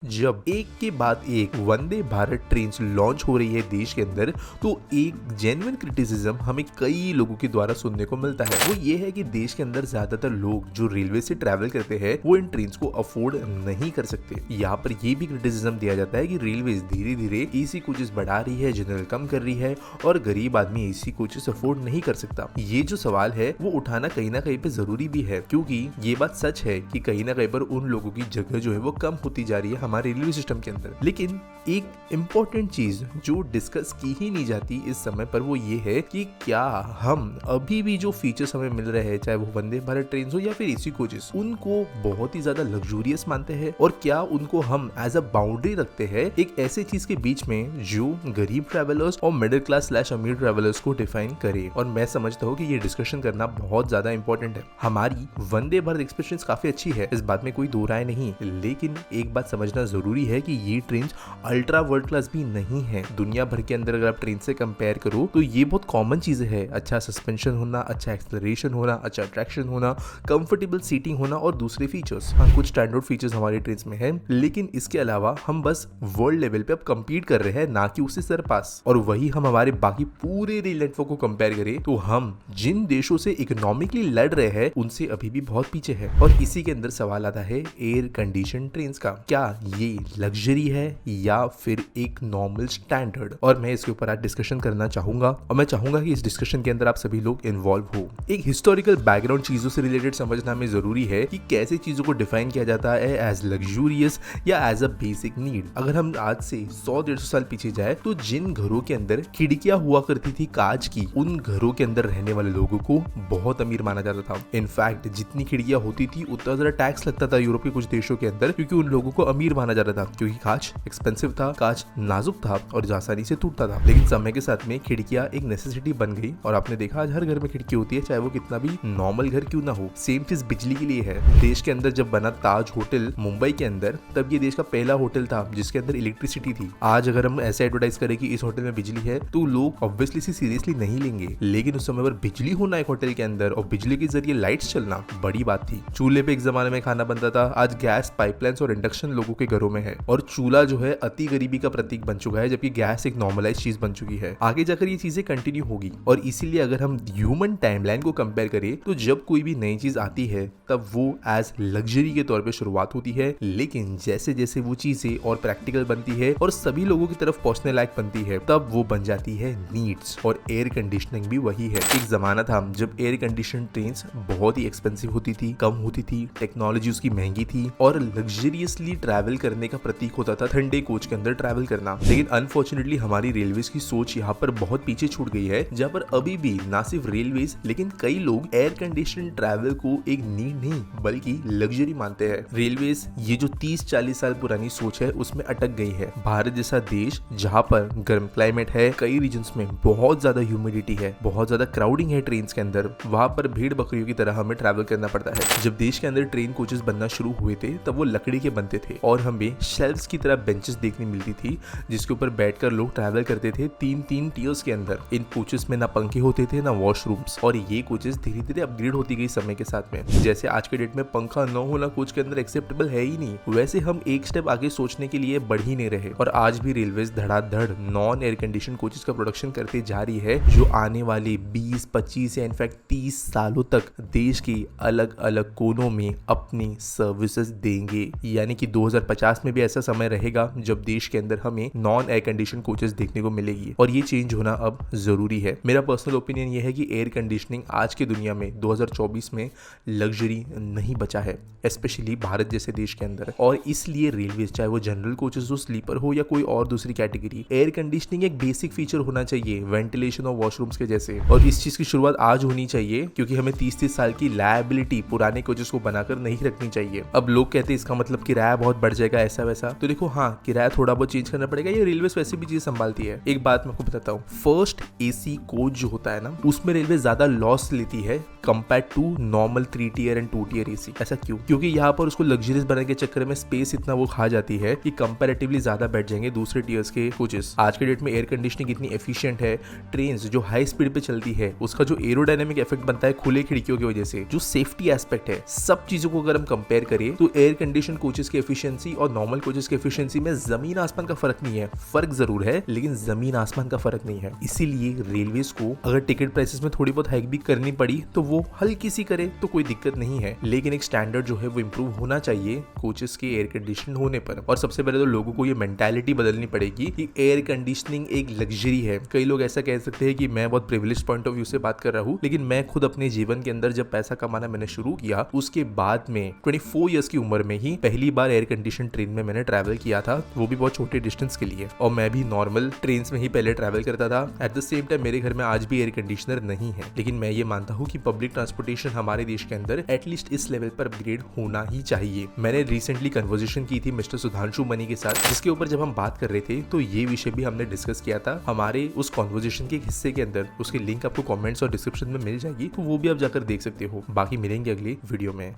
जब एक के बाद एक वंदे भारत ट्रेन लॉन्च हो रही है देश के अंदर, तो एक जेन्युइन क्रिटिसिज्म हमें कई लोगों के द्वारा सुनने को मिलता है। वो ये है कि देश के अंदर ज्यादातर लोग जो रेलवे से ट्रैवल करते हैं वो इन ट्रेन को अफोर्ड नहीं कर सकते। यहाँ पर ये भी क्रिटिसिज्म दिया जाता है कि रेलवे धीरे धीरे एसी कोचेस बढ़ा रही है, जनरल कम कर रही है और गरीब आदमी एसी कोचेस अफोर्ड नहीं कर सकता। ये जो सवाल है वो उठाना कहीं ना कहीं पे जरूरी भी है, क्योंकि ये बात सच है कि कहीं ना कहीं पर उन लोगों की जगह जो है वो कम होती जा रही है हमारे रेलवे सिस्टम के अंदर। लेकिन एक इम्पोर्टेंट चीज जो डिस्कस की ही नहीं जाती इस समय पर वो ये है कि क्या हम अभी भी जो फीचर्स हमें मिल रहे हैं, चाहे वो वंदे भारत ट्रेन हो या फिर एसी कोचेस, उनको बहुत ही ज्यादा लग्जूरियस मानते हैं और क्या उनको हम एज अ बाउंड्री रखते हैं एक ऐसे चीज के बीच में जो गरीब ट्रेवलर्स और मिडिल क्लास स्लैश अमीर ट्रेवलर्स को डिफाइन करे। और मैं समझता हूँ कि ये डिस्कशन करना बहुत ज्यादा इंपॉर्टेंट है। हमारी वंदे भारत एक्सप्रेस काफी अच्छी है, इस बात में कोई दो राय नहीं, लेकिन एक बात समझना जरूरी है कि ये ट्रेन अल्ट्रा वर्ल्ड क्लास भी नहीं है। दुनिया भर के अंदर अगर आप ट्रेन से कंपेयर करो तो ये बहुत कॉमन चीजें है। अच्छा सस्पेंशन होना, अच्छा एक्सेलरेशन होना, अच्छा ट्रैक्शन होना, कंफर्टेबल सीटिंग होना और दूसरे फीचर्स। हाँ, कुछ स्टैंडर्ड फीचर्स हमारी ट्रेन में है, लेकिन इसके अलावा हम बस वर्ल्ड लेवल पे अब कंपीट कर रहे हैं, ना कि उससे सरपास। और वही हम हमारे बाकी पूरे रेल नेटवर्क को कंपेयर करें तो हम जिन देशों से इकोनॉमिकली लड़ रहे हैं उनसे अभी भी बहुत पीछे है। और इसी के अंदर सवाल आता है एयर कंडीशन ट्रेन का, क्या ये लग्जरी है या फिर एक नॉर्मल स्टैंडर्ड। और मैं इसके ऊपर आज डिस्कशन करना चाहूंगा और मैं चाहूंगा कि इस डिस्कशन के अंदर आप सभी लोग इन्वॉल्व हो। एक हिस्टोरिकल बैकग्राउंड चीजों से रिलेटेड समझना हमें जरूरी है कि कैसे चीजों को डिफाइन किया जाता है एज लग्जूरियस या एज अ बेसिक नीड। अगर हम आज से 100-150 साल पीछे जाए तो जिन घरों के अंदर खिड़कियां हुआ करती थी कांच की, उन घरों के अंदर रहने वाले लोगों को बहुत अमीर माना जाता था। इनफैक्ट जितनी खिड़कियां होती थी उतना ज्यादा टैक्स लगता था यूरोप के कुछ देशों के अंदर, क्योंकि उन लोगों को अमीर माना जाता था, क्योंकि कांच एक्सपेंसिव था, कांच नाजुक था और आसानी से टूटता था। लेकिन समय के साथ में खिड़कियां एक नेसेसिटी बन गई और आपने देखा आज हर घर में खिड़की होती है, चाहे वो कितना भी नॉर्मल घर क्यों ना हो। सेम चीज बिजली के लिए है। देश के अंदर जब बना ताज होटल मुंबई के अंदर, तब ये देश का पहला होटल था जिसके अंदर इलेक्ट्रिसिटी थी। आज अगर हम ऐसे एडवर्टाइज करें कि इस होटल में बिजली है तो लोग ऑब्वियसली सीरियसली नहीं लेंगे, लेकिन उस समय पर बिजली होना एक होटल के अंदर और बिजली के जरिए लाइट्स चलना बड़ी बात थी। चूल्हे पे एक जमाने में खाना बनता था, आज गैस, पाइपलाइंस और इंडक्शन लोगों के घरों में है। और चूल्हा जो है अति गरीबी का प्रतीक बन चुका है, जबकि गैस एक नॉर्मलाइज चीज बन चुकी है। आगे जाकर ये चीजें कंटिन्यू होगी और इसीलिए अगर हम ह्यूमन टाइमलाइन को कंपेयर करें तो जब कोई भी नई चीज आती है तब वो एज लग्जरी के तौर पे शुरुआत होती है, लेकिन जैसे जैसे वो चीजें और प्रैक्टिकल बनती है और सभी लोगों की तरफ पहुंचने लायक बनती है, तब वो बन जाती है नीड्स। और एयर कंडीशनिंग भी वही है। एक जमाना था जब एयर कंडीशन ट्रेन बहुत ही एक्सपेंसिव होती थी, कम होती थी, टेक्नोलॉजी उसकी महंगी थी और लग्जरियसली ट्रैवल करने का प्रतीक होता था ठंडे कोच के अंदर ट्रैवल करना। लेकिन अनफॉर्चुनेटली हमारी रेलवेज की सोच यहाँ पर बहुत पीछे छूट गई है, जहाँ पर अभी भी ना सिर्फ रेलवेज लेकिन कई लोग एयर कंडीशन ट्रैवल को एक नीड नहीं बल्कि लग्जरी मानते हैं। रेलवेज ये जो 30-40 साल पुरानी सोच है उसमें अटक गई है। भारत जैसा देश जहाँ पर गर्म क्लाइमेट है, कई रीजन्स में बहुत ज्यादा ह्यूमिडिटी है, बहुत ज्यादा क्राउडिंग है ट्रेन के अंदर, वहां पर भीड़ बकरियों की तरह हमें ट्रैवल करना पड़ता है। जब देश के अंदर ट्रेन कोचेस बनना शुरू हुए थे तब वो लकड़ी के बनते थे और हमें शेल्फ्स की तरह बेंचेस देखने मिलती थी जिसके ऊपर बैठकर लोग ट्रैवल करते थे 3-3 टियर्स के अंदर। इन कोचेस में ना पंखे होते थे ना वॉशरूम्स, और ये कोचेस धीरे धीरे अपग्रेड होती गई समय के साथ में। जैसे आज के डेट में पंखा न होना कोच के अंदर एक्सेप्टेबल है ही नहीं, वैसे हम एक स्टेप आगे सोचने के लिए बढ़ ही नहीं रहे। और आज भी रेलवेज धड़ाधड़ नॉन एयर कंडीशन कोचेस का प्रोडक्शन करते जा रही है, जो आने वाले 20-25 या इनफैक्ट 30 सालों तक देश के अलग अलग कोनों में अपनी सर्विसेज देंगे। यानी कि 2050 में भी ऐसा समय रहेगा जब देश के अंदर हमें नॉन एयर कंडीशन कोचेस देखने को मिलेगी, और ये चेंज होना अब जरूरी है। मेरा पर्सनल ओपिनियन ये है कि एयर कंडीशनिंग आज की दुनिया में 2024 में लग्जरी नहीं बचा है, स्पेशली भारत जैसे देश के अंदर। और इसलिए रेलवेज, चाहे वो जनरल कोचेस हो, स्लीपर हो या कोई और दूसरी कैटेगरी, एयर कंडीशनिंग एक बेसिक फीचर होना चाहिए, वेंटिलेशन और वॉशरूम्स के जैसे। और इस चीज की शुरुआत आज होनी चाहिए, क्योंकि हमें 30-30 साल की लायबिलिटी पुराने कोचेस को बनाकर नहीं रखनी चाहिए। अब लोग कहते हैं इसका मतलब किराया बहुत बढ़ जाएगा, ऐसा वैसा। तो देखो, हाँ, किराया थोड़ा बहुत चेंज करना पड़ेगा, ये रेलवे वैसे भी चीज संभालती है। एक बात मैं आपको बताता हूँ, फर्स्ट एसी कोच जो होता है ना, उसमें रेलवे ज्यादा लॉस लेती है compare to normal 3 tier and 2 tier AC. ऐसा क्यों? क्योंकि यहाँ पर उसको लग्जरियस बनाने के चक्कर में स्पेस इतना वो खा जाती है कि कंपैरेटिवली ज्यादा बैठ जाएंगे दूसरे टियर्स के कोचेस। आज के डेट में एयर कंडीशनिंग इतनी एफिशिएंट है, ट्रेन जो हाई स्पीड पे चलती है उसका जो एरोडायनेमिक इफेक्ट बनता है खुले खिड़कियों की वजह से, जो सेफ्टी एस्पेक्ट है, सब चीजों को अगर हम कंपेयर करें तो एयर कंडीशन कोचेस की एफिशिएंसी एफिशिएंसी और नॉर्मल कोचेस की एफिशिएंसी में जमीन आसमान का फर्क नहीं है। फर्क जरूर है लेकिन जमीन आसमान का फर्क नहीं है। इसीलिए रेलवेज को अगर टिकट प्राइसेस में थोड़ी बहुत हाइक भी करनी पड़ी तो वो हल्की सी करे तो कोई दिक्कत नहीं है, लेकिन एक स्टैंडर्ड जो है वो इम्प्रूव होना चाहिए कोचेस के एयर कंडीशन होने पर। और सबसे पहले तो लोगों को ये मेंटालिटी बदलनी पड़ेगी कि एयर कंडीशनिंग एक लग्जरी है। कई लोग ऐसा कह सकते हैं कि मैं बहुत प्रिविलेज पॉइंट ऑफ व्यू से बात कर रहा हूँ, लेकिन मैं खुद अपने जीवन के अंदर जब पैसा कमाना मैंने शुरू किया उसके बाद में 24 इयर्स की उम्र में ही पहली बार एयर कंडीशन ट्रेन में मैंने ट्रैवल किया था, वो भी बहुत छोटे डिस्टेंस के लिए। और मैं भी नॉर्मल ट्रेन में ही पहले ट्रैवल करता था। एट द सेम टाइम मेरे घर में आज भी एयर कंडीशनर नहीं है, लेकिन मैं ये मानता हूँ कि पब्लिक ट्रांसपोर्टेशन हमारे देश के अंदर एटलीस्ट इस लेवल पर अपग्रेड होना ही चाहिए। मैंने रिसेंटली कन्वर्सेशन की थी मिस्टर सुधांशु मनी के साथ, जिसके ऊपर जब हम बात कर रहे थे तो ये विषय भी हमने डिस्कस किया था हमारे उस कॉन्वर्सेशन के हिस्से के अंदर। उसकी लिंक आपको कमेंट्स और डिस्क्रिप्शन में मिल जाएगी, तो वो भी आप जाकर देख सकते हो। बाकी मिलेंगे अगली वीडियो में।